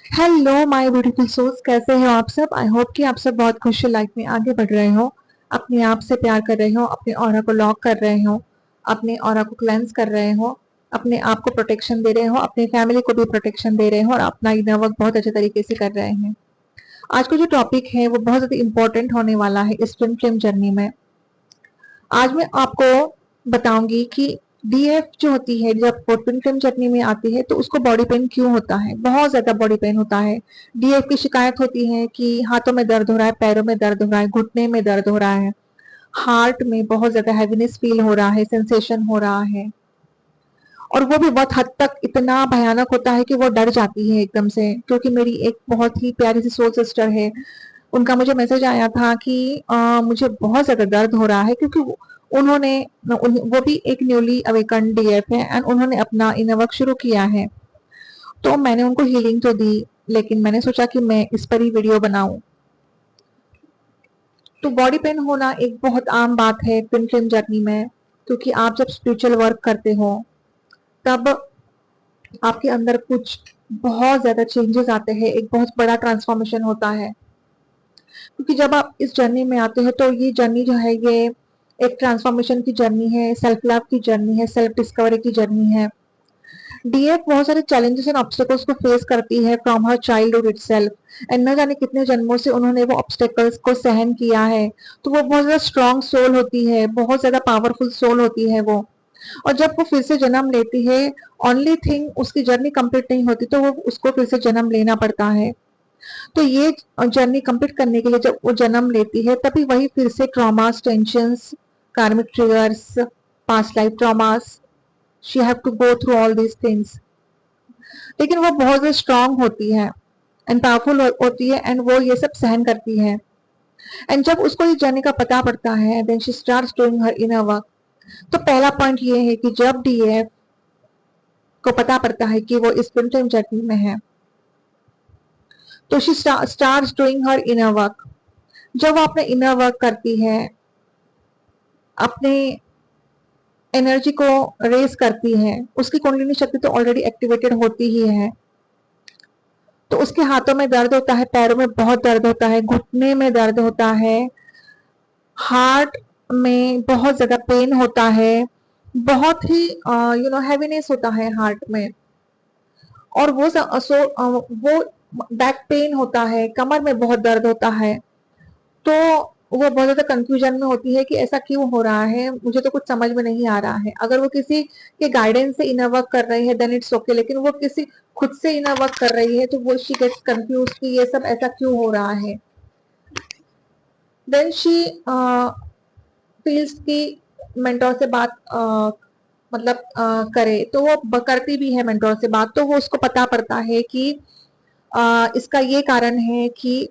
Hello my beautiful souls, कैसे हो आप सब। आई होप कि आप सब बहुत खुश लाइफ में आगे बढ़ रहे हो, अपने आप से प्यार कर रहे हो, अपने ऑरा को लॉक कर रहे हो, अपने ऑरा को क्लेंस कर रहे हो, अपने आप को प्रोटेक्शन दे रहे हो, अपने फैमिली को भी प्रोटेक्शन दे रहे हो और अपना इनर वर्क बहुत अच्छे तरीके से कर रहे हैं। आज का जो टॉपिक है वो बहुत ज्यादा इंपॉर्टेंट होने वाला है इस ट्विन फ्लेम जर्नी में। आज मैं आपको बताऊंगी कि डीएफ जो होती है, जब वो ट्विन फ्लेम जर्नी में आती है तो उसको बॉडी पेन क्यों होता है। बहुत ज्यादा बॉडी पेन होता है। डीएफ की शिकायत होती है कि हाथों में दर्द हो रहा है, पैरों में दर्द हो रहा है, घुटने में दर्द हो रहा है, हार्ट में बहुत ज्यादा हैवीनेस फील हो रहा है, सेंसेशन हो रहा है। और वो भी बहुत हद तक इतना भयानक होता है कि वो डर जाती है एकदम से। क्योंकि मेरी एक बहुत ही प्यारी सी सोल सिस्टर है, उनका मुझे मैसेज आया था कि मुझे बहुत ज्यादा दर्द हो रहा है, क्योंकि उन्होंने वो भी एक न्यूली अवेकन डीएफ है एंड उन्होंने अपना इनर वर्क शुरू किया है। तो मैंने उनको हीलिंग तो दी, लेकिन मैंने सोचा कि मैं इस पर ही वीडियो बनाऊं। तो बॉडी पेन होना एक बहुत आम बात है ट्विन फ्लेम जर्नी में, क्योंकि आप जब स्पिरिचुअल वर्क करते हो तब आपके अंदर कुछ बहुत ज्यादा चेंजेस आते हैं, एक बहुत बड़ा ट्रांसफॉर्मेशन होता है। क्योंकि जब आप इस जर्नी में आते हो तो ये जर्नी जो है ये एक ट्रांसफॉर्मेशन की जर्नी है, सेल्फ लव की जर्नी है, सेल्फ डिस्कवरी की जर्नी है। डीएफ बहुत सारे चैलेंजेस एंड ऑब्स्टेकल्स को फेस करती है from her childhood itself and न जाने कितने जन्मों से उन्होंने वो ऑब्स्टेकल्स को सहन किया है। तो वो बहुत ज्यादा स्ट्रॉन्ग सोल होती है, बहुत ज्यादा पावरफुल सोल होती है वो। और जब वो फिर से जन्म लेती है, ओनली थिंग उसकी जर्नी कंप्लीट नहीं होती तो वो उसको फिर से जन्म लेना पड़ता है। तो ये जर्नी कंप्लीट करने के लिए जब वो जन्म लेती है तभी वही फिर से traumas, tensions, karmic triggers, past life traumas, she have to go through all these things. लेकिन वो बहुत ज्यादा स्ट्रांग होती है एंड पावरफुल होती है एंड वो ये सब सहन करती है। एंड जब उसको ये जर्नी का पता पड़ता है, then she starts doing her inner work. तो पहला पॉइंट ये है कि जब डीएफ को पता पड़ता है कि वो इस ट्विन जर्नी में है, तो she starts doing her inner work. जब वो अपने इनर वर्क करती है, अपने एनर्जी को रेस करती है, उसकी कुंडलिनी शक्ति तो ऑलरेडी एक्टिवेटेड होती ही है। तो उसके हाथों में दर्द होता है, पैरों में बहुत दर्द होता है, घुटने में दर्द होता है, हार्ट में बहुत ज्यादा पेन होता है, बहुत ही हैवीनेस होता है हार्ट में। और वो बैक पेन होता है, कमर में बहुत दर्द होता है। तो वो बहुत ज्यादा कंफ्यूजन में होती है कि ऐसा क्यों हो रहा है, मुझे तो कुछ समझ में नहीं आ रहा है। अगर वो किसी के गाइडेंस से इनर वर्क कर रही है देन इट्स ओके, लेकिन वो किसी खुद से इनर वर्क कर रही है तो वो शी गेट्स कंफ्यूज कि ये सब ऐसा क्यों हो रहा है। देन शी फील्स की मेंटोर से बात करे, तो वो करती भी है मेंटोर से बात। तो वो उसको पता पड़ता है कि इसका ये कारण है कि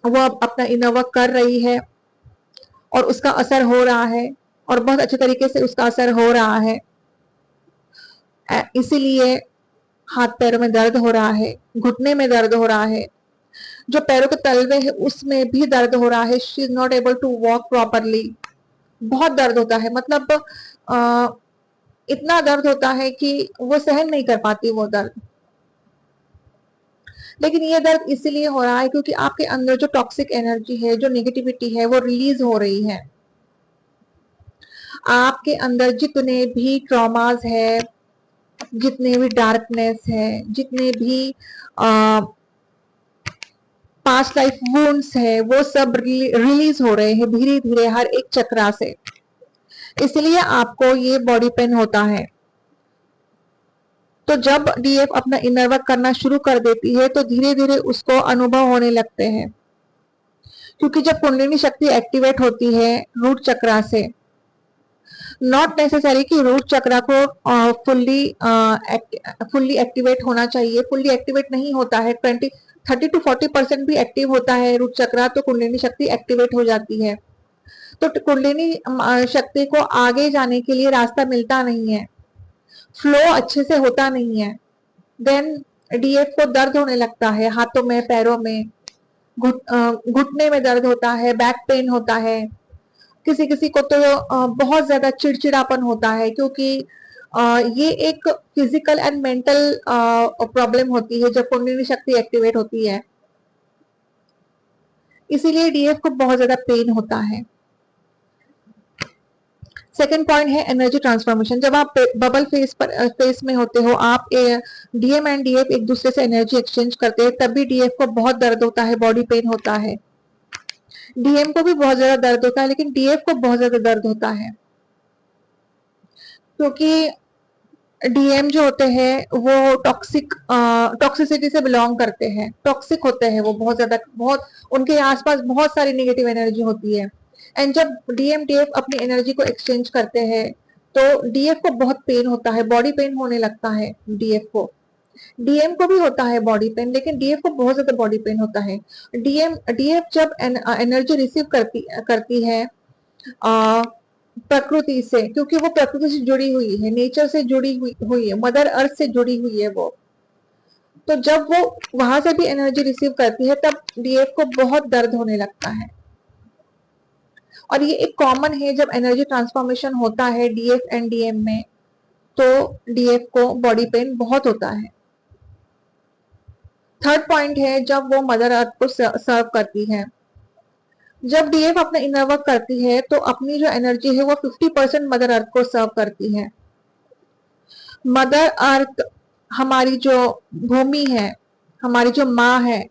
वो अब अपना इनर वर्क कर रही है और उसका असर हो रहा है, और बहुत अच्छे तरीके से उसका असर हो रहा है। इसीलिए हाथ पैरों में दर्द हो रहा है, घुटने में दर्द हो रहा है, जो पैरों के तलवे है उसमें भी दर्द हो रहा है। She is not able to walk properly. बहुत दर्द होता है, मतलब इतना दर्द होता है कि वो सहन नहीं कर पाती वो दर्द। लेकिन ये दर्द इसीलिए हो रहा है क्योंकि आपके अंदर जो टॉक्सिक एनर्जी है, जो नेगेटिविटी है, वो रिलीज हो रही है। आपके अंदर जितने भी ट्रॉमास है, जितने भी डार्कनेस है, जितने भी पास्ट लाइफ वुंड्स है, वो सब रिलीज हो रहे हैं धीरे धीरे हर एक चक्रा से। इसलिए आपको ये बॉडी पेन होता है। तो जब डीएफ अपना इनर वर्क करना शुरू कर देती है तो धीरे धीरे उसको अनुभव होने लगते हैं। क्योंकि जब कुंडलिनी शक्ति एक्टिवेट होती है रूट चक्रा से, नॉट नेसेसरी कि रूट चक्रा को फुल्ली एक्टिवेट होना चाहिए, फुल्ली एक्टिवेट नहीं होता है। 30 to 40% भी एक्टिव होता है रूट चक्रा तो कुंडलिनी शक्ति एक्टिवेट हो जाती है। तो कुंडलिनी शक्ति को आगे जाने के लिए रास्ता मिलता नहीं है, फ्लो अच्छे से होता नहीं है। देन डीएफ को दर्द होने लगता है, हाथों में, पैरों में, घुटने में दर्द होता है, बैक पेन होता है। किसी किसी को तो बहुत ज्यादा चिड़चिड़ापन होता है, क्योंकि ये एक फिजिकल एंड मेंटल प्रॉब्लम होती है जब कुंडलिनी शक्ति एक्टिवेट होती है, इसीलिए डीएफ को बहुत ज्यादा पेन होता है। सेकेंड पॉइंट है एनर्जी ट्रांसफॉर्मेशन। जब आप बबल फेस में होते हो, आप डीएम एंड डीएफ एक दूसरे से एनर्जी एक्सचेंज करते हैं, तब भी डीएफ को बहुत दर्द होता है, बॉडी पेन होता है। डीएम को भी बहुत ज्यादा दर्द होता है, लेकिन डीएफ को बहुत ज्यादा दर्द होता है, क्योंकि डीएम जो होते हैं वो टॉक्सिसिटी से बिलोंग करते हैं, टॉक्सिक होते हैं वो बहुत ज्यादा, बहुत उनके आसपास बहुत सारी नेगेटिव एनर्जी होती है। एंड जब डीएम डीएफ अपनी एनर्जी को एक्सचेंज करते हैं तो डीएफ को बहुत पेन होता है, बॉडी पेन होने लगता है डीएफ को। डीएम को भी होता है बॉडी पेन, लेकिन डीएफ को बहुत ज्यादा बॉडी पेन होता है। डीएफ जब एनर्जी रिसीव करती है प्रकृति से, क्योंकि वो प्रकृति से जुड़ी हुई है, नेचर से जुड़ी हुई है, मदर अर्थ से जुड़ी हुई है वो, तो जब वो वहां से भी एनर्जी रिसीव करती है तब डीएफ को बहुत दर्द होने लगता है। और ये एक कॉमन है, जब एनर्जी ट्रांसफॉर्मेशन होता है डीएफ एंड डीएम में, तो डीएफ को बॉडी पेन बहुत होता है। थर्ड पॉइंट है जब वो मदर अर्थ को सर्व करती है। जब डीएफ अपना इनर वर्क करती है तो अपनी जो एनर्जी है वो 50% मदर अर्थ को सर्व करती है। मदर अर्थ हमारी जो भूमि है, हमारी जो माँ है,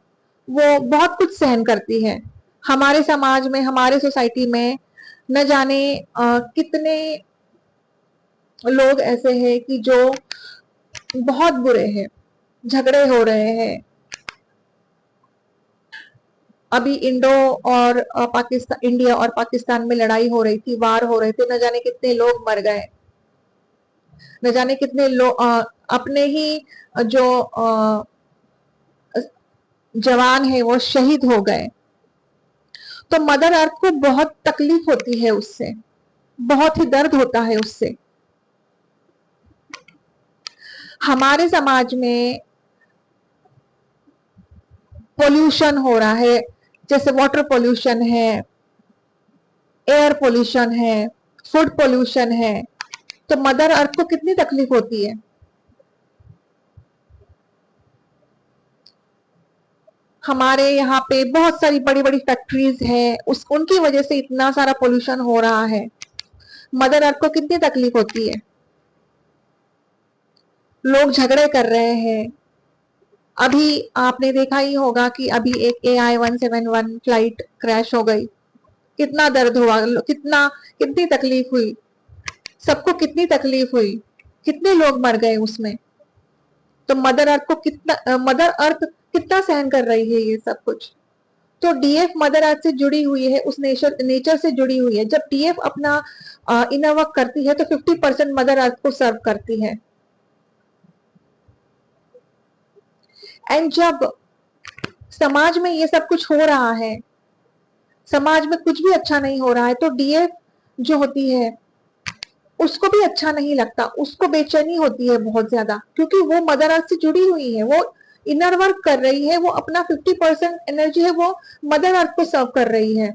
वो बहुत कुछ सहन करती है। हमारे समाज में, हमारे सोसाइटी में न जाने कितने लोग ऐसे हैं कि जो बहुत बुरे हैं, झगड़े हो रहे हैं। अभी इंडिया और पाकिस्तान में लड़ाई हो रही थी, वार हो रहे थे, न जाने कितने लोग मर गए, न जाने कितने लोग अपने ही जो जवान है वो शहीद हो गए। तो मदर अर्थ को बहुत तकलीफ होती है उससे, बहुत ही दर्द होता है उससे। हमारे समाज में पोल्यूशन हो रहा है, जैसे वाटर पोल्यूशन है, एयर पोल्यूशन है, फूड पोल्यूशन है, तो मदर अर्थ को कितनी तकलीफ होती है। हमारे यहाँ पे बहुत सारी बड़ी बड़ी फैक्ट्रीज है, उनकी वजह से इतना सारा पोल्यूशन हो रहा है, मदर अर्थ को कितनी तकलीफ होती है। लोग झगड़े कर रहे हैं। अभी आपने देखा ही होगा कि अभी एक AI-171 फ्लाइट क्रैश हो गई, कितना दर्द हुआ, कितनी तकलीफ हुई, सबको कितनी तकलीफ हुई, कितने लोग मर गए उसमें। तो मदर अर्थ कितना सहन कर रही है ये सब कुछ। तो डीएफ मदर अर्थ से जुड़ी हुई है, उस नेचर से जुड़ी हुई है। जब डीएफ अपना इनर वर्क करती है तो 50% मदर अर्थ को सर्व करती है। एंड जब समाज में ये सब कुछ हो रहा है, समाज में कुछ भी अच्छा नहीं हो रहा है, तो डीएफ जो होती है उसको भी अच्छा नहीं लगता, उसको बेचैनी होती है बहुत ज्यादा, क्योंकि वो मदर अर्थ से जुड़ी हुई है, वो इनर वर्क कर रही है, वो अपना 50% एनर्जी है वो मदर अर्थ को सर्व कर रही है।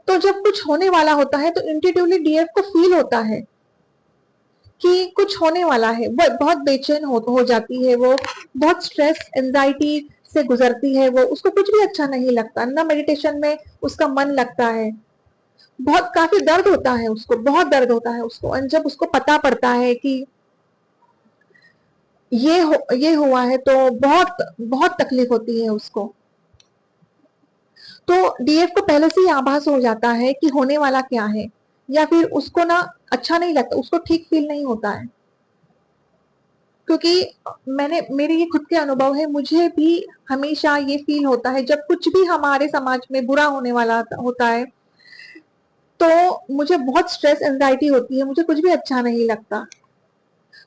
तो जब कुछ होने वाला होता है तो इंट्यूटिवली डीएफ को फील होता है कि कुछ होने वाला है, वो बहुत बेचैन हो जाती है, वो बहुत स्ट्रेस एंजाइटी से गुजरती है, वो उसको कुछ भी अच्छा नहीं लगता, ना मेडिटेशन में उसका मन लगता है, बहुत काफी दर्द होता है उसको, बहुत दर्द होता है उसको। और जब उसको पता पड़ता है कि ये हुआ है तो बहुत बहुत तकलीफ होती है उसको। तो डीएफ को पहले से ही आभास हो जाता है कि होने वाला क्या है, या फिर उसको ना अच्छा नहीं लगता, उसको ठीक फील नहीं होता है। क्योंकि मेरे ये खुद के अनुभव है, मुझे भी हमेशा ये फील होता है जब कुछ भी हमारे समाज में बुरा होने वाला होता है तो मुझे बहुत स्ट्रेस एंजाइटी होती है, मुझे कुछ भी अच्छा नहीं लगता।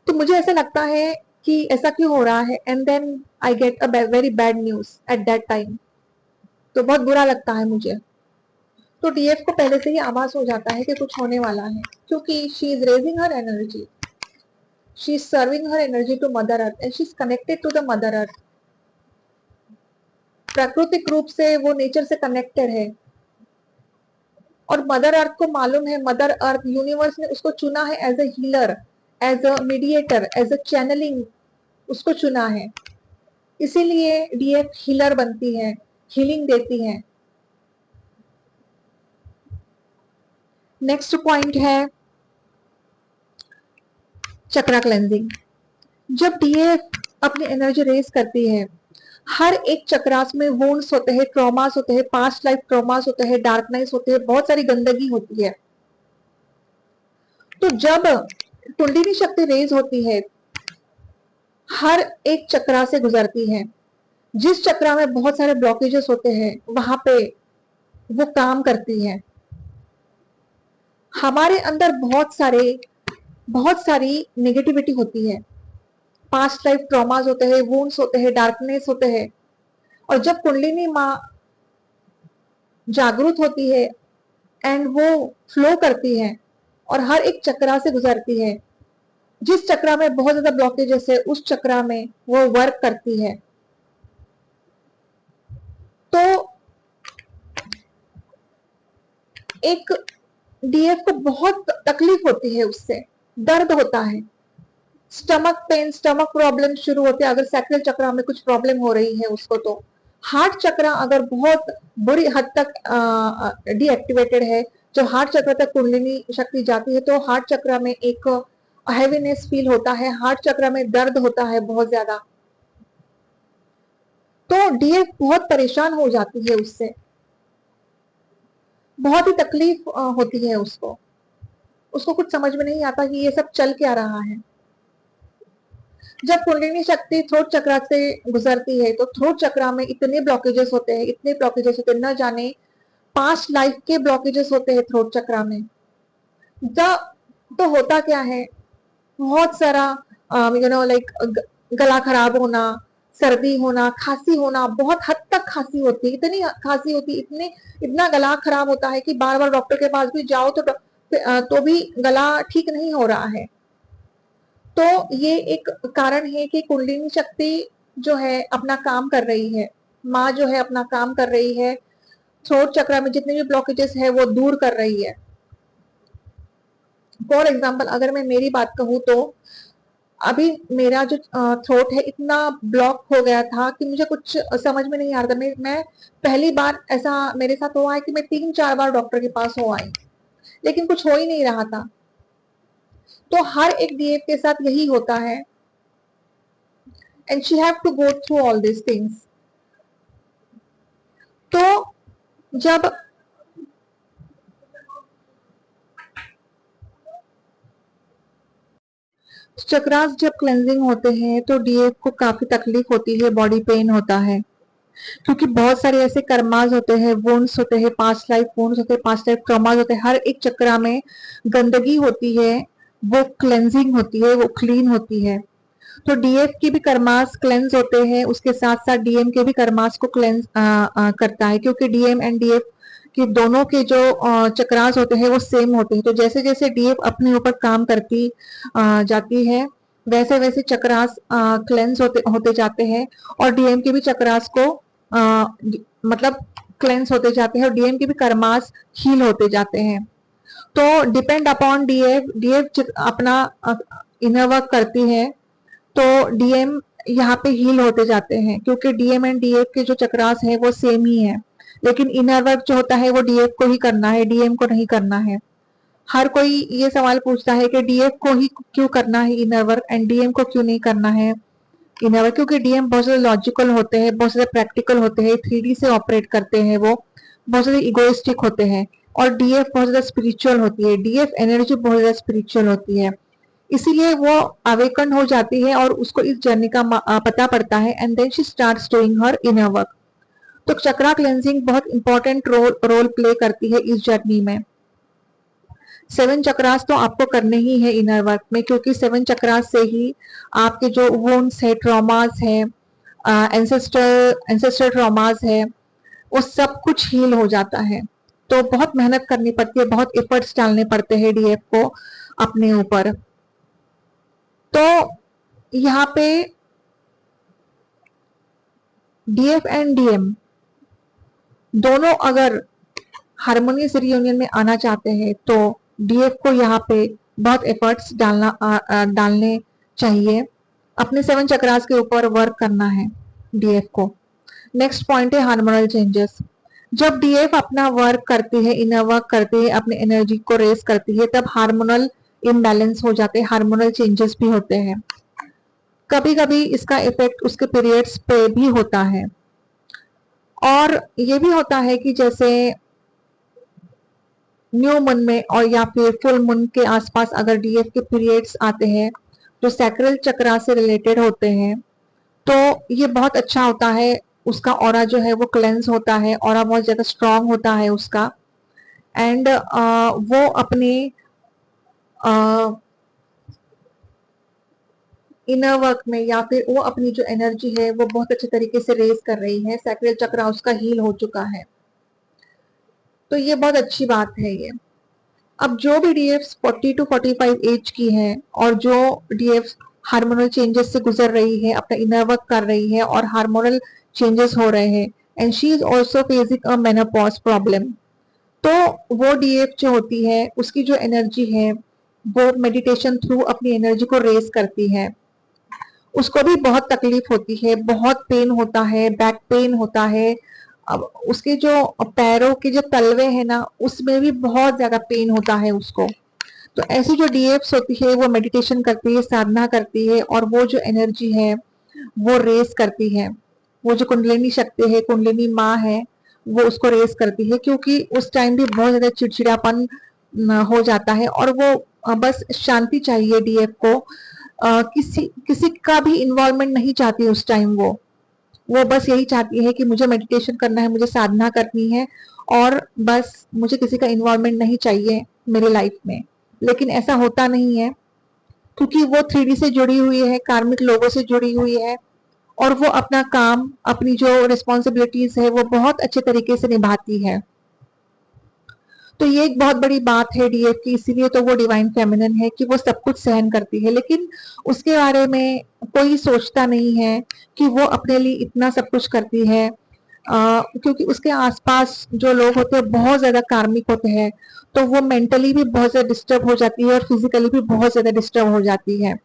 तो मुझे ऐसा लगता है कि ऐसा क्यों हो रहा है, and then I get a very bad news at that time, तो बहुत बुरा लगता है मुझे। तो डीएफ को पहले से ही आभास हो जाता है कि कुछ होने वाला है, क्योंकि she is raising her energy, she is serving her energy to Mother Earth and she is connected to the Mother Earth. प्राकृतिक रूप से वो नेचर से कनेक्टेड है, और मदर अर्थ को मालूम है, मदर अर्थ यूनिवर्स ने उसको चुना है as a healer, as a mediator, as a channelling उसको चुना है, इसीलिए डीएफ हीलर बनती है, हीलिंग देती है। नेक्स्ट पॉइंट है चक्रा क्लेंजिंग। जब डीएफ अपनी एनर्जी रेज करती है, हर एक चक्रास में वुंड्स होते हैं, ट्रॉमास होते हैं, पास्ट लाइफ ट्रॉमास होते हैं, डार्कनेस होते हैं, बहुत सारी गंदगी होती है। तो जब कुंडलिनी शक्ति रेज होती है, हर एक चक्रा से गुजरती है, जिस चक्रा में बहुत सारे ब्लॉकेजेस होते हैं वहां पे वो काम करती है। हमारे अंदर बहुत सारी नेगेटिविटी होती है, पास्ट लाइफ ट्रॉमास होते हैं, वुंड्स होते हैं, डार्कनेस होते हैं। और जब कुंडलिनी माँ जागरूक होती है एंड वो फ्लो करती है और हर एक चक्रा से गुजरती है, जिस चक्रा में बहुत ज्यादा ब्लॉकेजेस है उस चक्रा में वो वर्क करती है। तो एक डीएफ को बहुत तकलीफ होती है, उससे दर्द होता है, स्टमक पेन, स्टमक प्रॉब्लम शुरू होते हैं अगर सैक्रल चक्रा में कुछ प्रॉब्लम हो रही है उसको। तो हार्ट चक्रा अगर बहुत बुरी हद तक डीएक्टिवेटेड है, जब हार्ट चक्र तक कुंडलिनी शक्ति जाती है तो हार्ट चक्रा में एक हैवीनेस फील होता है, हार्ट चक्रा में दर्द होता है बहुत ज्यादा। तो डीएफ बहुत परेशान हो जाती है उससे, बहुत ही तकलीफ होती है उसको कुछ समझ में नहीं आता कि ये सब चल क्या रहा है। जब कुंडलिनी शक्ति थ्रोट चक्रा से गुजरती है तो थ्रोट चक्रा में इतने ब्लॉकेजेस होते हैं, इतने ब्लॉकेजेस होते हैं, न जाने पास्ट लाइफ के ब्लॉकेजेस होते हैं थ्रोट चक्रा में। तो होता क्या है, बहुत सारा लाइक गला खराब होना, सर्दी होना, खांसी होना, बहुत हद तक खांसी होती है, इतनी खांसी होती है, इतना गला खराब होता है कि बार बार डॉक्टर के पास भी जाओ तो भी गला ठीक नहीं हो रहा है। तो ये एक कारण है कि कुंडलिनी शक्ति जो है अपना काम कर रही है, माँ जो है अपना काम कर रही है, थ्रोट चक्रा में जितने भी ब्लॉकेजेस है वो दूर कर रही है। फॉर एग्जाम्पल अगर मैं मेरी बात कहूँ तो अभी मेरा जो थ्रोट है इतना ब्लॉक हो गया था कि मुझे कुछ समझ में नहीं आ रहा था। मैं पहली बार ऐसा मेरे साथ हुआ है कि मैं 3-4 बार डॉक्टर के पास हो आई, लेकिन कुछ हो ही नहीं रहा था। तो हर एक डीएफ के साथ यही होता है, and she have to go through all these things. तो जब चक्रास जब क्लेंजिंग होते हैं तो डीएफ को काफी तकलीफ होती है, बॉडी पेन होता है, क्योंकि बहुत सारे ऐसे कर्मास होते हैं, वुंड्स होते हैं, पास्ट लाइफ वुंड्स होते हैं, पास्ट लाइफ ट्रॉमास होते हैं, हर एक चक्रा में गंदगी होती है, वो क्लेंजिंग होती है, वो क्लीन होती है। तो डीएफ की भी कर्मास क्लेंस होते हैं, उसके साथ साथ डीएम के भी कर्मास को क्लेंस करता है, क्योंकि डीएम एंड डीएफ कि दोनों के जो चक्रास होते हैं वो सेम होते हैं। तो जैसे जैसे डीएफ अपने ऊपर काम करती जाती है, वैसे वैसे चक्रास क्लेंस होते जाते हैं और डीएम के भी चक्रास को मतलब क्लेंस होते जाते हैं और डीएम के भी कर्मास हील होते जाते हैं। तो डिपेंड अपॉन डीएफ अपना इनर वर्क करती है तो डीएम यहाँ पे हील होते जाते हैं, क्योंकि डीएम एंड डीएफ के जो चक्रास है वो सेम ही है, लेकिन इनर वर्क जो होता है वो डीएफ को ही करना है, डीएम को नहीं करना है। हर कोई ये सवाल पूछता है कि डीएफ को ही क्यों करना है इनर वर्क एंड डीएम को क्यों नहीं करना है इनर वर्क, क्योंकि डीएम बहुत ज्यादा लॉजिकल होते हैं, बहुत ज्यादा प्रैक्टिकल होते हैं, 3D से ऑपरेट करते हैं, वो बहुत ज्यादा इगोइस्टिक होते हैं, और डीएफ बहुत ज्यादा स्पिरिचुअल होती है, डीएफ एनर्जी बहुत ज्यादा स्पिरिचुअल होती है, इसीलिए वो अवेकन हो जाती है और उसको इस जर्नी का पता पड़ता है and then she starts doing her inner work. तो चक्रा क्लेंजिंग बहुत इंपॉर्टेंट रोल प्ले करती है इस जर्नी में। 7 चक्रास तो आपको करने ही है इनर वर्क में, क्योंकि 7 चक्रास से ही आपके जो वुंड्स है, ट्रॉमास है, एंसेस्टर ट्रॉमास है, वो सब कुछ हील हो जाता है। तो बहुत मेहनत करनी पड़ती है, बहुत एफर्ट्स डालने पड़ते हैं डीएफ को अपने ऊपर। तो यहाँ पे डीएफ एंड डीएम दोनों अगर हारमोनियस रियूनियन में आना चाहते हैं तो डीएफ को यहाँ पे बहुत एफर्ट्स डालने चाहिए। अपने 7 चक्रास के ऊपर वर्क करना है डीएफ को। नेक्स्ट पॉइंट है हार्मोनल चेंजेस। जब डीएफ अपना वर्क करती है, इनर वर्क करती है, अपनी एनर्जी को रेस करती है, तब हार्मोनल इम्बैलेंस हो जाते हैं, हार्मोनल चेंजेस भी होते हैं। कभी कभी इसका इफेक्ट उसके पीरियड्स पे भी होता है। और ये भी होता है कि जैसे न्यू मून में और या फिर फुल मून के आसपास अगर डीएफ के पीरियड्स आते हैं जो सैक्रल चक्रा से रिलेटेड होते हैं, तो ये बहुत अच्छा होता है। उसका ऑरा जो है वो क्लेंस होता है, ऑरा बहुत ज्यादा स्ट्रांग होता है उसका। एंड वो अपने इनर वर्क में या फिर वो अपनी जो एनर्जी है वो बहुत अच्छे तरीके से रेज कर रही है, सैक्रल चक्रा उसका हील हो चुका है। तो ये बहुत अच्छी बात है ये। अब जो भी डीएफ 40 टू 45 एज की है और जो डीएफ हार्मोनल चेंजेस से गुजर रही है, अपना इनर वर्क कर रही है और हार्मोनल चेंजेस हो रहे हैं, and she is also facing a menopause problem, तो वो डीएफ जो होती है उसकी जो एनर्जी है वो मेडिटेशन थ्रू अपनी एनर्जी को रेस करती है। उसको भी बहुत तकलीफ होती है, बहुत पेन होता है, बैक पेन होता है। अब उसके जो पैरों के जो तलवे है ना, उसमें भी बहुत ज्यादा पेन होता है उसको। तो ऐसी जो डीएफ्स होती है वो मेडिटेशन करती है, साधना करती है और वो जो एनर्जी है वो रेस करती है। वो जो कुंडलिनी शक्ति है, कुंडलिनी माँ है, वो उसको रेस करती है, क्योंकि उस टाइम भी बहुत ज्यादा चिड़चिड़ापन हो जाता है और वो बस शांति चाहिए डीएफ को। किसी किसी का भी इन्वॉल्वमेंट नहीं चाहती उस टाइम। वो बस यही चाहती है कि मुझे मेडिटेशन करना है, मुझे साधना करनी है और बस मुझे किसी का इन्वॉल्वमेंट नहीं चाहिए मेरी लाइफ में। लेकिन ऐसा होता नहीं है, क्योंकि वो 3D से जुड़ी हुई है, कार्मिक लोगों से जुड़ी हुई है और वो अपना काम, अपनी जो रिस्पॉन्सिबिलिटीज है वो बहुत अच्छे तरीके से निभाती है। तो ये एक बहुत बड़ी बात है डीएफ की, इसीलिए तो वो डिवाइन फेमिनिन है कि वो सब कुछ सहन करती है। लेकिन उसके बारे में कोई सोचता नहीं है कि वो अपने लिए इतना सब कुछ करती है, क्योंकि उसके आसपास जो लोग होते हैं बहुत ज्यादा कार्मिक होते हैं, तो वो मेंटली भी बहुत ज्यादा डिस्टर्ब हो जाती है और फिजिकली भी बहुत ज्यादा डिस्टर्ब हो जाती है।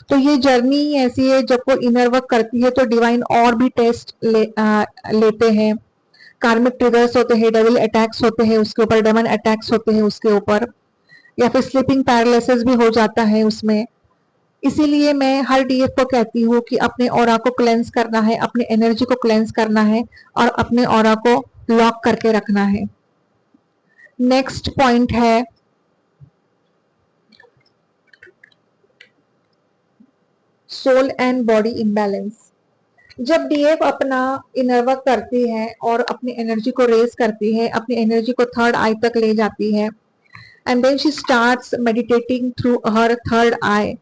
तो ये जर्नी ऐसी है, जब वो इनर वर्क करती है तो डिवाइन और भी टेस्ट लेते हैं। कार्मिक ट्रिगर्स होते हैं, डेविल अटैक्स होते हैं उसके ऊपर, डेमन अटैक्स होते हैं उसके ऊपर, या फिर स्लीपिंग पैरालिसिस भी हो जाता है उसमें। इसीलिए मैं हर डीएफ को कहती हूँ कि अपने ऑरा को क्लेंस करना है, अपने एनर्जी को क्लेंस करना है और अपने ऑरा को लॉक करके रखना है। नेक्स्ट पॉइंट है सोल एंड बॉडी इम्बैलेंस। जब डीएफ अपना इनर वर्क करती है और अपनी एनर्जी को रेस करती है, अपनी एनर्जी को थर्ड आई तक ले जाती है, and then she starts meditating through her third eye,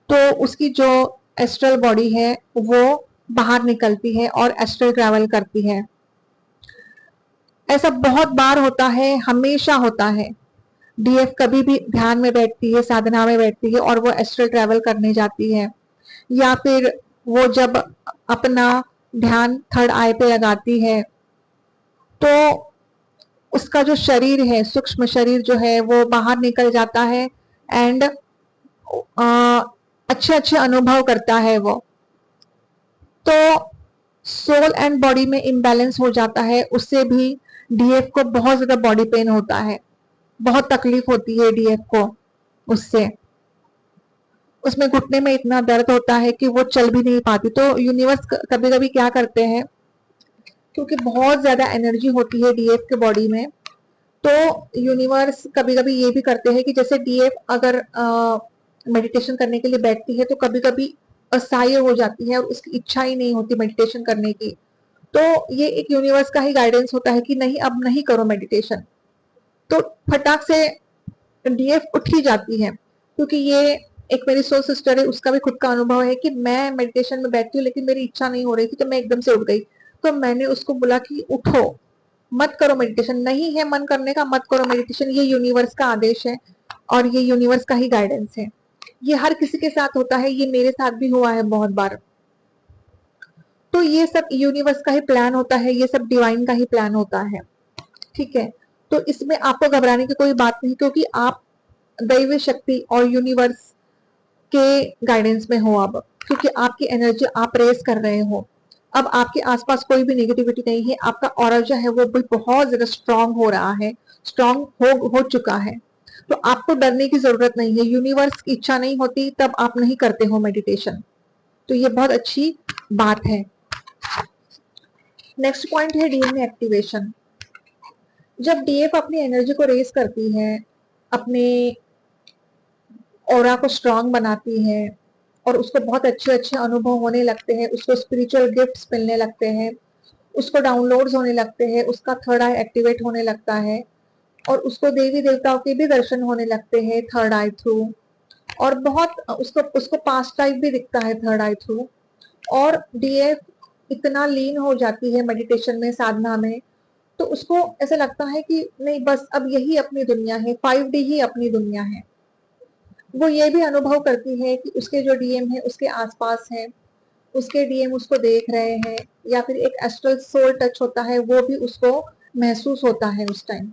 तो उसकी जो एस्ट्रल बॉडी है वो बाहर निकलती है और एस्ट्रल ट्रैवल करती है। ऐसा बहुत बार होता है, हमेशा होता है। डीएफ कभी भी ध्यान में बैठती है, साधना में बैठती है और वो एस्ट्रल ट्रैवल करने जाती है, या फिर वो जब अपना ध्यान थर्ड आई पे लगाती है तो उसका जो शरीर है, सूक्ष्म शरीर जो है वो बाहर निकल जाता है एंड अच्छे अच्छे अनुभव करता है वो। तो सोल एंड बॉडी में इम्बैलेंस हो जाता है, उससे भी डीएफ को बहुत ज्यादा बॉडी पेन होता है, बहुत तकलीफ होती है डीएफ को उससे। उसमें घुटने में इतना दर्द होता है कि वो चल भी नहीं पाती। तो यूनिवर्स कभी कभी क्या करते हैं, क्योंकि बहुत ज्यादा एनर्जी होती है डीएफ के बॉडी में, तो यूनिवर्स कभी कभी ये भी करते हैं कि जैसे डीएफ अगर मेडिटेशन करने के लिए बैठती है तो कभी कभी असहाय हो जाती है और उसकी इच्छा ही नहीं होती मेडिटेशन करने की, तो ये एक यूनिवर्स का ही गाइडेंस होता है कि नहीं, अब नहीं करो मेडिटेशन। तो फटाक से डीएफ उठ ही जाती है, क्योंकि ये एक मेरी सोल सिस्टर है, उसका भी खुद का अनुभव है कि मैं मेडिटेशन में बैठती हूँ लेकिन मेरी इच्छा नहीं हो रही थी तो मैं एकदम से उठ गई। तो मैंने उसको बोला कि उठो, मत करो मेडिटेशन, नहीं है मन करने का मत करो मेडिटेशन, ये यूनिवर्स का आदेश है और ये यूनिवर्स का ही गाइडेंस है। ये हर किसी के साथ होता है, ये मेरे साथ भी हुआ है बहुत बार। तो ये सब यूनिवर्स का ही प्लान होता है, ये सब डिवाइन का ही प्लान होता है, ठीक है। तो इसमें आपको घबराने की कोई बात नहीं, क्योंकि आप दैवी शक्ति और यूनिवर्स के गाइडेंस में हो अब, क्योंकि आपकी एनर्जी आप रेस कर रहे हो। अब आपके आसपास कोई भी नेगेटिविटी नहीं है, आपका ऑरा जो है वो भी बहुत ज्यादा स्ट्रांग हो रहा है, स्ट्रांग हो चुका है। तो आपको डरने की जरूरत नहीं है। यूनिवर्स की इच्छा नहीं होती तब आप नहीं करते हो मेडिटेशन, तो ये बहुत अच्छी बात है। नेक्स्ट पॉइंट है डीएनए एक्टिवेशन। जब डीएफ अपनी एनर्जी को रेस करती है, अपने ऑरा को स्ट्रांग बनाती है और उसको बहुत अच्छे अच्छे अनुभव होने लगते हैं, उसको स्पिरिचुअल गिफ्ट्स मिलने लगते हैं, उसको डाउनलोड्स होने लगते हैं, उसका थर्ड आई एक्टिवेट होने लगता है और उसको देवी देवताओं के भी दर्शन होने लगते हैं थर्ड आई थ्रू, और बहुत उसको उसको पास्ट लाइफ भी दिखता है थर्ड आई थ्रू। और डीएफ इतना लीन हो जाती है मेडिटेशन में, साधना में, तो उसको ऐसा लगता है कि नहीं, बस अब यही अपनी दुनिया है, 5D ही अपनी दुनिया है। वो ये भी अनुभव करती है कि उसके जो डीएम है उसके आसपास है, उसके डीएम उसको देख रहे हैं, या फिर एक एस्ट्रल सोल टच होता है वो भी उसको महसूस होता है उस टाइम।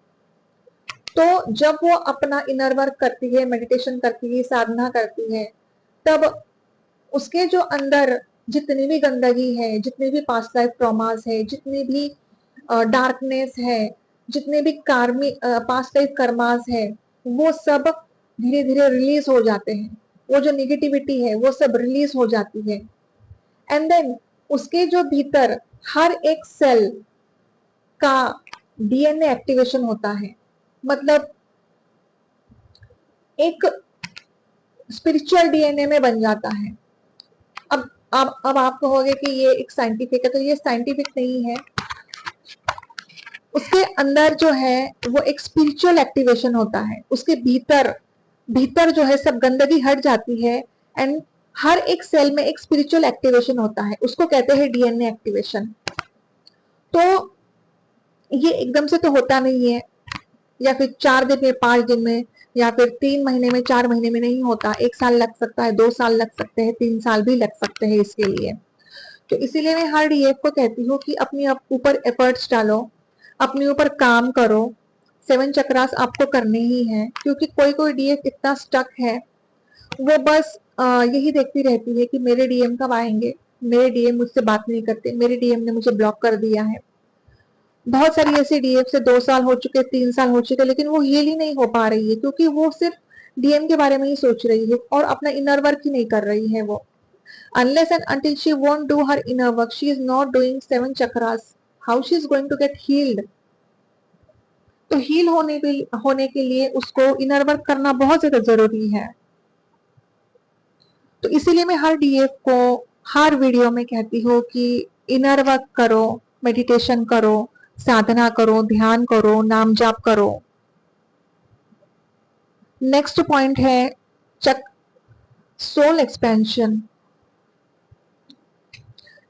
तो जब वो अपना इनर वर्क करती है, मेडिटेशन करती है, साधना करती है, तब उसके जो अंदर जितनी भी गंदगी है, जितनी भी पास्ट लाइफ ट्रॉमास है, जितनी भी डार्कनेस है, जितने भी कार्मिक पास्ट लाइफ कर्मास है, वो सब धीरे धीरे रिलीज हो जाते हैं। वो जो निगेटिविटी है वो सब रिलीज हो जाती है। एंड देन उसके जो भीतर हर एक सेल का डीएनए एक्टिवेशन होता है, मतलब एक स्पिरिचुअल डीएनए में बन जाता है। अब आप कहोगे कि ये एक साइंटिफिक है, तो ये साइंटिफिक नहीं है। उसके अंदर जो है वो एक स्पिरिचुअल एक्टिवेशन होता है, उसके भीतर भीतर जो है सब गंदगी हट जाती है, एंड हर एक सेल में एक स्पिरिचुअल एक्टिवेशन होता है, उसको कहते हैं डीएनए एक्टिवेशन। तो ये एकदम से तो होता नहीं है, या फिर 4 दिन में, 5 दिन में, या फिर 3 महीने में, 4 महीने में नहीं होता। 1 साल लग सकता है, 2 साल लग सकते हैं, 3 साल भी लग सकते हैं इसके लिए। तो इसीलिए मैं हर डीएफ को कहती हूँ कि अपने ऊपर एफर्ट्स डालो, अपने ऊपर काम करो। 7 चक्रास आपको करने ही है, क्योंकि कोई कोई डीएफ इतना स्टक है, वो बस यही देखती रहती है कि मेरे डीएम कब आएंगे, मेरे डीएम मुझसे बात नहीं करते, मेरे डीएम ने मुझे ब्लॉक कर दिया है। बहुत सारी ऐसी डीएफ से 2 साल हो चुके, 3 साल हो चुके, लेकिन वो हील ही नहीं हो पा रही है, क्योंकि वो सिर्फ डीएम के बारे में ही सोच रही है और अपना इनर वर्क ही नहीं कर रही है वो। Unless and until she won't do her inner work, she is not doing 7 chakras. How she is going to get healed? तो हील होने के लिए उसको इनर वर्क करना बहुत ज्यादा जरूरी है। तो इसीलिए मैं हर डीएफ को हर वीडियो में कहती हूँ कि इनर वर्क करो, मेडिटेशन करो, साधना करो, ध्यान करो, नाम जाप करो। नेक्स्ट पॉइंट है चक सोल एक्सपेंशन।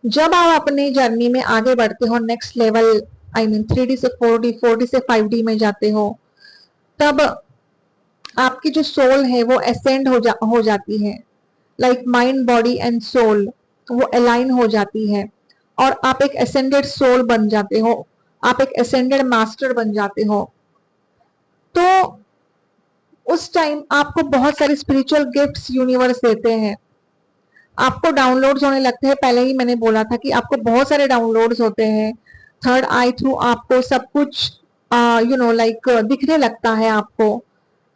जब आप अपने जर्नी में आगे बढ़ते हो, next level, I mean 3D से 4D, 4D से 5D में जाते हो, तब आपकी जो सोल है वो असेंड हो जाती है, like mind, body and soul वो अलाइन हो जाती है, और आप एक असेंडेड सोल बन जाते हो, आप एक असेंडेड मास्टर बन जाते हो। तो उस टाइम आपको बहुत सारी स्पिरिचुअल गिफ्ट्स यूनिवर्स देते हैं, आपको डाउनलोड्स होने लगते हैं। पहले ही मैंने बोला था कि आपको बहुत सारे डाउनलोड्स होते हैं थर्ड आई थ्रू, आपको सब कुछ लाइक दिखने लगता है, आपको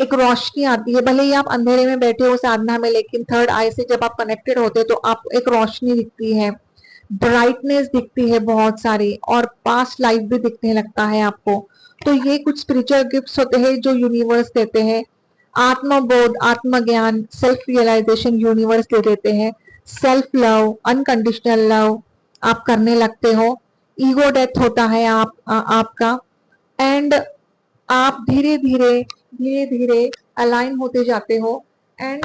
एक रोशनी आती है, भले ही आप अंधेरे में बैठे हो साधना में, लेकिन थर्ड आई से जब आप कनेक्टेड होते हो तो आपको एक रोशनी दिखती है, ब्राइटनेस दिखती है बहुत सारी, और पास्ट लाइफ भी दिखने लगता है आपको। तो ये कुछ स्पिरिचुअल गिफ्ट्स होते हैं जो यूनिवर्स देते हैं। आत्मबोध, आत्मज्ञान, सेल्फ रियलाइजेशन यूनिवर्स दे देते हैं। सेल्फ लव, अनकंडीशनल लव आप करने लगते हो। ईगो डेथ होता है आपका, एंड आप धीरे धीरे अलाइन होते जाते हो, एंड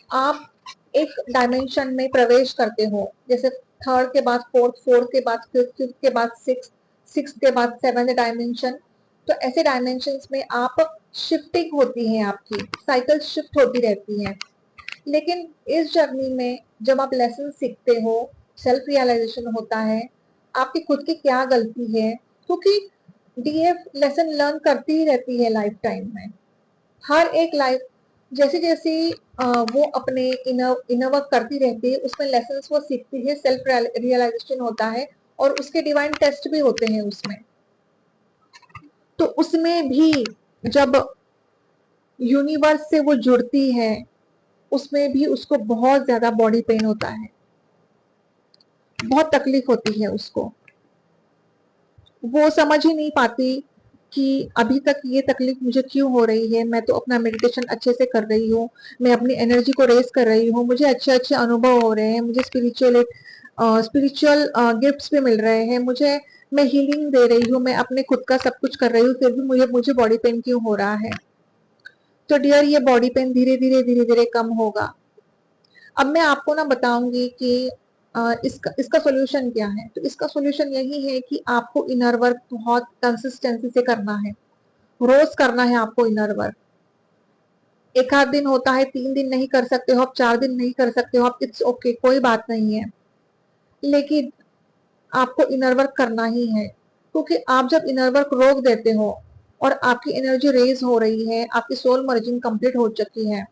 आप एक डायमेंशन में प्रवेश करते हो, जैसे थर्ड के बाद फोर्थ, फोर्थ के बाद फिफ्थ, फिफ्थ के बाद सिक्स, सिक्स के बाद सेवेंथ डायमेंशन। तो ऐसे डायमेंशन में आप शिफ्टिंग होती है, आपकी साइकिल शिफ्ट होती रहती है। लेकिन इस जर्नी में जब आप लेसन सीखते हो, सेल्फ रियलाइजेशन होता है आपकी खुद की क्या गलती है, क्योंकि डीएफ लेसन लर्न करती ही रहती है लाइफ टाइम में। हर एक लाइफ जैसे जैसे वो अपने इनर वर्क करती रहती है, उसमें लेसन्स वो सीखती है, सेल्फ रियलाइजेशन होता है और उसके डिवाइन टेस्ट भी होते हैं उसमें। तो उसमें भी जब यूनिवर्स से वो जुड़ती है, उसमें भी उसको बहुत ज्यादा बॉडी पेन होता है, बहुत तकलीफ होती है उसको। वो समझ ही नहीं पाती कि अभी तक ये तकलीफ मुझे क्यों हो रही है। मैं तो अपना मेडिटेशन अच्छे से कर रही हूँ, मैं अपनी एनर्जी को रेस कर रही हूँ, मुझे अच्छे अच्छे अनुभव हो रहे हैं, मुझे स्पिरिचुअल गिफ्ट्स भी मिल रहे हैं, मैं हीलिंग दे रही हूँ, मैं अपने खुद का सब कुछ कर रही हूँ, फिर भी मुझे मुझे बॉडी पेन क्यों हो रहा है। तो डियर, ये बॉडी पेन धीरे धीरे कम होगा। अब मैं आपको ना बताऊंगी कि इसका सॉल्यूशन क्या है। तो इसका सॉल्यूशन यही है कि आपको इनर वर्क बहुत कंसिस्टेंसी से करना है, रोज करना है आपको इनर वर्क। एक आध दिन होता है, 3 दिन नहीं कर सकते हो आप, 4 दिन नहीं कर सकते हो आप, इट्स ओके, कोई बात नहीं है, लेकिन आपको इनर वर्क करना ही है। क्योंकि आप जब इनर वर्क रोक देते हो और आपकी एनर्जी रेज हो रही है, आपकी सोल मर्जिंग कंप्लीट हो चुकी है,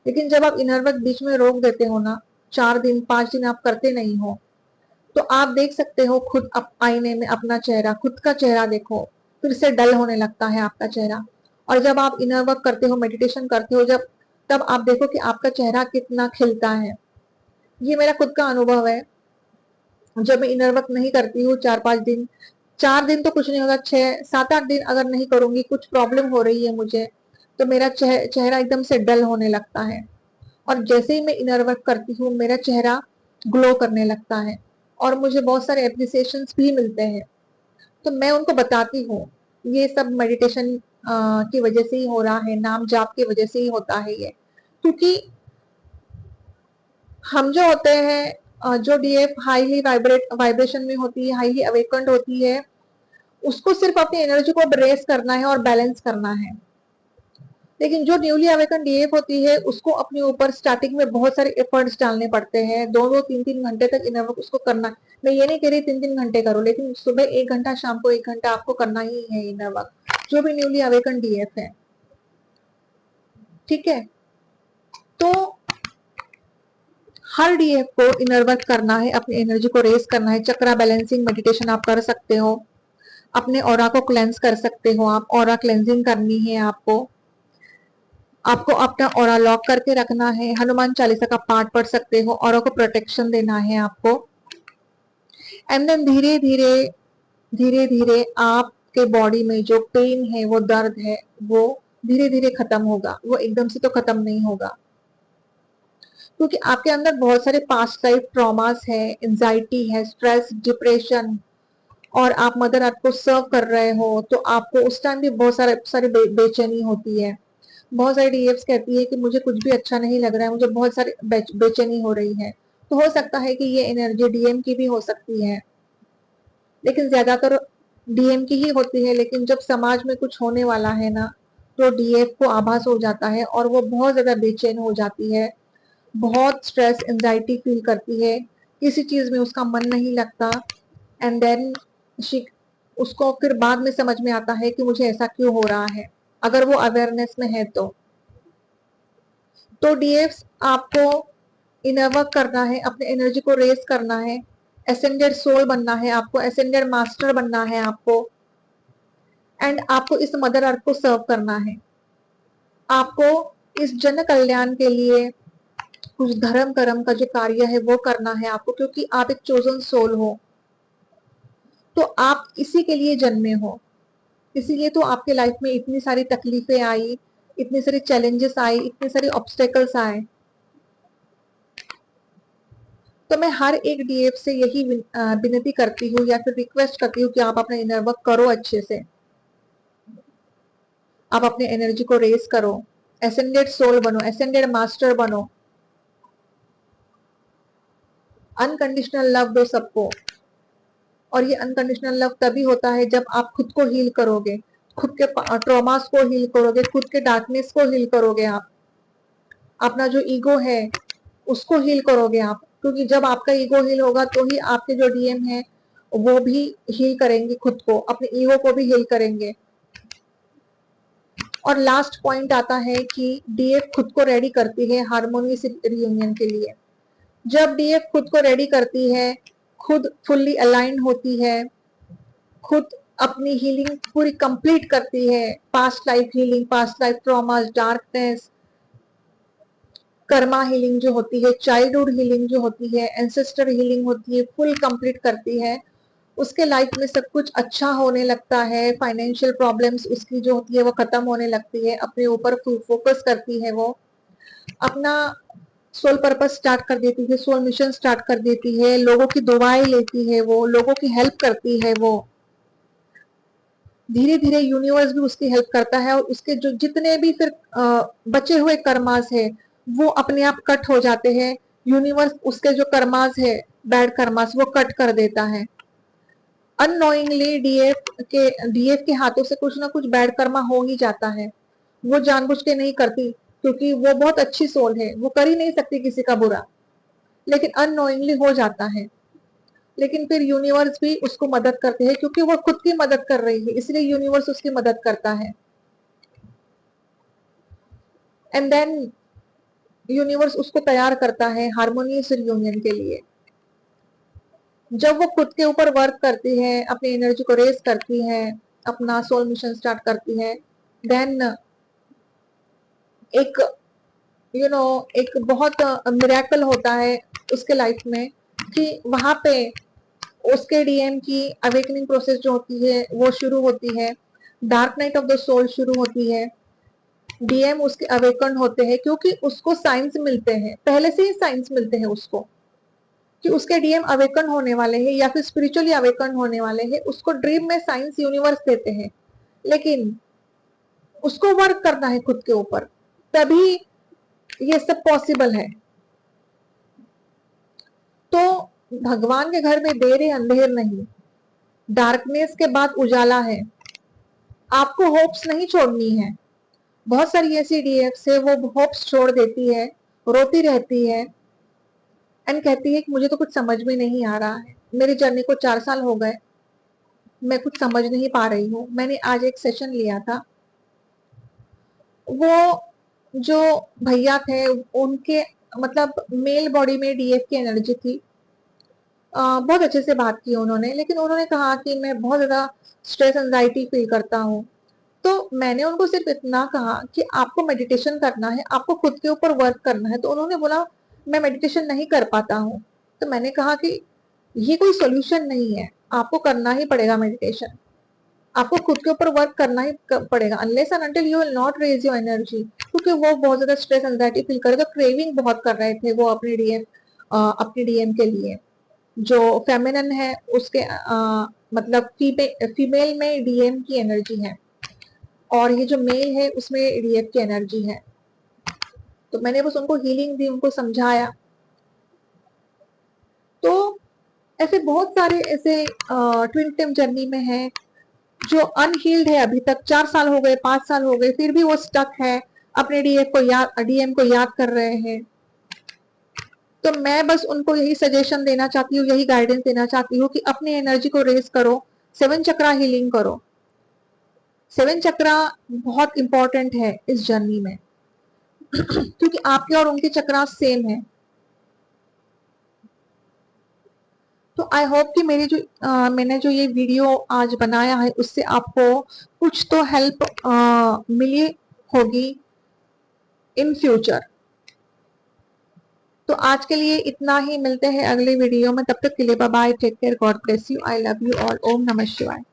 लेकिन जब आप इनर वर्क बीच में रोक देते हो ना, 4 दिन 5 दिन आप करते नहीं हो, तो आप देख सकते हो खुद आईने में अपना चेहरा, खुद का चेहरा देखो, फिर से डल होने लगता है आपका चेहरा। और जब आप इनर वर्क करते हो, मेडिटेशन करते हो, जब तब आप देखो कि आपका चेहरा कितना खिलता है। ये मेरा खुद का अनुभव है। जब मैं इनर वर्क नहीं करती हूँ 4-5 दिन, 4 दिन तो कुछ नहीं होगा, 6-7-8 दिन अगर नहीं करूंगी, कुछ प्रॉब्लम हो रही है मुझे, तो मेरा चेहरा एकदम से डल होने लगता है। और जैसे ही मैं इनर वर्क करती हूँ, मेरा चेहरा ग्लो करने लगता है और मुझे बहुत सारे एप्रिसिएशन भी मिलते हैं। तो मैं उनको बताती हूँ, ये सब मेडिटेशन की वजह से ही हो रहा है, नाम जाप की वजह से ही होता है ये। क्योंकि हम जो होते हैं, जो डीएफ हाईली वाइब्रेशन में होती है, हाईली अवेकन्ड होती है, उसको सिर्फ अपनी एनर्जी को रेस करना है और बैलेंस करना है। लेकिन जो न्यूली अवेकन डीएफ होती है, उसको अपने ऊपर स्टार्टिंग में बहुत सारे एफर्ट्स डालने पड़ते हैं, 2-2 3-3 घंटे तक इनर वर्क उसको करना। मैं ये नहीं कह रही 3-3 घंटे करो, लेकिन सुबह 1 घंटा, शाम को 1 घंटा आपको करना ही है इनर वर्क, जो भी न्यूली अवेकन डीएफ है। ठीक है, तो हर डीएफ को इनर वर्क करना है, अपनी एनर्जी को रेस करना है। चक्रा बैलेंसिंग मेडिटेशन आप कर सकते हो, अपने ऑरा को क्लेंस कर सकते हो, आप ऑरा क्लेंजिंग करनी है आपको। आपको अपना ऑरा लॉक करके रखना है, हनुमान चालीसा का पाठ पढ़ सकते हो, ऑरा को प्रोटेक्शन देना है आपको। एंड देन धीरे धीरे आपके बॉडी में जो पेन है, वो दर्द है, वो धीरे धीरे खत्म होगा, वो एकदम से तो खत्म नहीं होगा। क्योंकि आपके अंदर बहुत सारे पास्ट लाइफ ट्रॉमास है, एंजाइटी है, स्ट्रेस, डिप्रेशन, और आप मदर अर्थ को सर्व कर रहे हो, तो आपको उस टाइम भी बहुत सारे बेचैनी होती है। बहुत सारी डीएफ्स कहती है कि मुझे कुछ भी अच्छा नहीं लग रहा है, मुझे बहुत सारी बेचैनी हो रही है। तो हो सकता है कि ये एनर्जी डीएम की भी हो सकती है, लेकिन ज्यादातर डीएम की ही होती है। लेकिन जब समाज में कुछ होने वाला है ना, तो डीएफ को आभास हो जाता है और वो बहुत ज्यादा बेचैन हो जाती है, बहुत स्ट्रेस एंजाइटी फील करती है, किसी चीज में उसका मन नहीं लगता। एंड देन उसको फिर बाद में समझ में आता है कि मुझे ऐसा क्यों हो रहा है, अगर वो अवेयरनेस में है तो डीएफ्स आपको इनर वर्क करना है, अपने एनर्जी को रेस करना है, एसेंडेड सोल बनना है आपको, एसेंडेड मास्टर बनना है आपको, एंड आपको इस मदर अर्थ को सर्व करना है। आपको इस जन कल्याण के लिए कुछ धर्म कर्म का जो कार्य है वो करना है आपको, क्योंकि आप एक चोजन सोल हो, तो आप इसी के लिए जन्मे हो। इसीलिए तो आपके लाइफ में इतनी सारी तकलीफें आई, इतने सारे चैलेंजेस आए, इतने सारे ऑब्स्टेकल्स आए। तो मैं हर एक डीएफ से यही विनती करती हूँ या फिर रिक्वेस्ट करती हूँ कि आप अपना इनर वर्क करो अच्छे से, आप अपने एनर्जी को रेस करो, एसेंडेड सोल बनो, एसेंडेड मास्टर बनो, अनकंडीशनल लव दो सबको। और ये अनकंडीशनल लव तभी होता है जब आप खुद को हील करोगे, खुद के ट्रॉमास को हील करोगे, खुद के डार्कनेस को हील करोगे, आप अपना जो ईगो है उसको हील करोगे आप। क्योंकि जब आपका ईगो हील होगा तो ही आपके जो डीएम है वो भी हील करेंगे, खुद को, अपने ईगो को भी हील करेंगे। और लास्ट पॉइंट आता है कि डीएफ खुद को रेडी करती है हार्मोनियस रियूनियन के लिए। जब डीएफ खुद को रेडी करती है, खुद फुल्ली अलाइन होती है, खुद अपनी हीलिंग पूरी कंप्लीट करती है, past life healing, past life traumas, darkness, Karma healing जो होती है, चाइल्डहुड हीलिंग जो होती है, एंसेस्टर हीलिंग होती है, फुल कंप्लीट करती है, उसके लाइफ में सब कुछ अच्छा होने लगता है, फाइनेंशियल प्रॉब्लम्स उसकी जो होती है वो खत्म होने लगती है, अपने ऊपर फोकस करती है, वो अपना सोल पर्पस स्टार्ट कर देती है, सोल मिशन स्टार्ट कर देती है, लोगों की दुआएं लेती है, वो लोगों की हेल्प करती है, वो धीरे धीरे यूनिवर्स भी उसकी हेल्प करता है और उसके जो जितने भी फिर बचे हुए कर्मास है वो अपने आप कट हो जाते हैं। यूनिवर्स उसके जो कर्मास है, बैड कर्मास, वो कट कर देता है। अननोइंगली डीएफ के हाथों से कुछ ना कुछ बैड कर्मा हो ही जाता है। वो जानबूझ के नहीं करती क्योंकि वो बहुत अच्छी सोल है, वो कर ही नहीं सकती किसी का बुरा, लेकिन अननोइंगली हो जाता है। लेकिन फिर यूनिवर्स भी उसको मदद करते हैं क्योंकि वो खुद की मदद कर रही है, इसलिए यूनिवर्स उसकी मदद करता है। एंड देन यूनिवर्स उसको तैयार करता है हार्मोनियस यूनियन के लिए। जब वो खुद के ऊपर वर्क करती है, अपनी एनर्जी को रेस करती है, अपना सोल मिशन स्टार्ट करती है, देन एक एक बहुत मिरेकल होता है उसके लाइफ में कि वहां पे उसके डीएम की अवेकनिंग प्रोसेस जो होती है वो शुरू होती है, dark night of the soul शुरू होती है, डीएम उसके अवेकन होते हैं क्योंकि उसको साइंस मिलते हैं, पहले से ही साइंस मिलते हैं उसको कि उसके डीएम अवेकन होने वाले हैं या फिर स्पिरिचुअली अवेकन होने वाले हैं। उसको ड्रीम में साइंस यूनिवर्स देते हैं, लेकिन उसको वर्क करना है खुद के ऊपर, तभी ये सब पॉसिबल है। तो भगवान के घर में देर है अंधेर नहीं, डार्कनेस के बाद उजाला है। आपको होप्स नहीं छोड़नी है। बहुत सारी ऐसी डीएफ्स है वो होप्स छोड़ देती है, रोती रहती है एंड कहती है कि मुझे तो कुछ समझ में नहीं आ रहा है, मेरी जर्नी को 4 साल हो गए, मैं कुछ समझ नहीं पा रही हूँ। मैंने आज एक सेशन लिया था, वो जो भैया थे उनके मतलब मेल बॉडी में डीएफ की एनर्जी थी। बहुत अच्छे से बात की उन्होंने, लेकिन उन्होंने कहा कि मैं बहुत ज्यादा स्ट्रेस एंजाइटी फील करता हूँ। तो मैंने उनको सिर्फ इतना कहा कि आपको मेडिटेशन करना है, आपको खुद के ऊपर वर्क करना है। तो उन्होंने बोला मैं मेडिटेशन नहीं कर पाता हूँ। तो मैंने कहा कि ये कोई सोल्यूशन नहीं है, आपको करना ही पड़ेगा मेडिटेशन, आपको खुद के ऊपर वर्क करना ही पड़ेगा, unless and until you will not raise your energy. क्योंकि वो बहुत ज्यादा स्ट्रेस एंजाइटी फील कर रहे थे, क्रेविंग बहुत कर रहे थे वो अपने डीएम के लिए। जो फेमिनिन है उसके मतलब फीमेल में डीएम की एनर्जी है और ये जो मेल है उसमें डीएफ की एनर्जी है। तो मैंने बस उनको हीलिंग दी, उनको समझाया। तो ऐसे बहुत सारे ऐसे ट्विन टेम जर्नी में है जो अनहील्ड है, अभी तक 4 साल हो गए, 5 साल हो गए, फिर भी वो स्टक है, अपने डीएम को याद कर रहे हैं। तो मैं बस उनको यही सजेशन देना चाहती हूँ, यही गाइडेंस देना चाहती हूँ कि अपनी एनर्जी को रेज करो, 7 चक्रा हीलिंग करो। 7 चक्रा बहुत इंपॉर्टेंट है इस जर्नी में क्योंकि आपके और उनके चक्रा सेम है। तो आई होप कि मैंने जो ये वीडियो आज बनाया है उससे आपको कुछ तो हेल्प मिली होगी इन फ्यूचर। तो आज के लिए इतना ही, मिलते हैं अगले वीडियो में, तब तक के लिए bye bye, take care, god bless you, I love you all, ओम नमः शिवाय।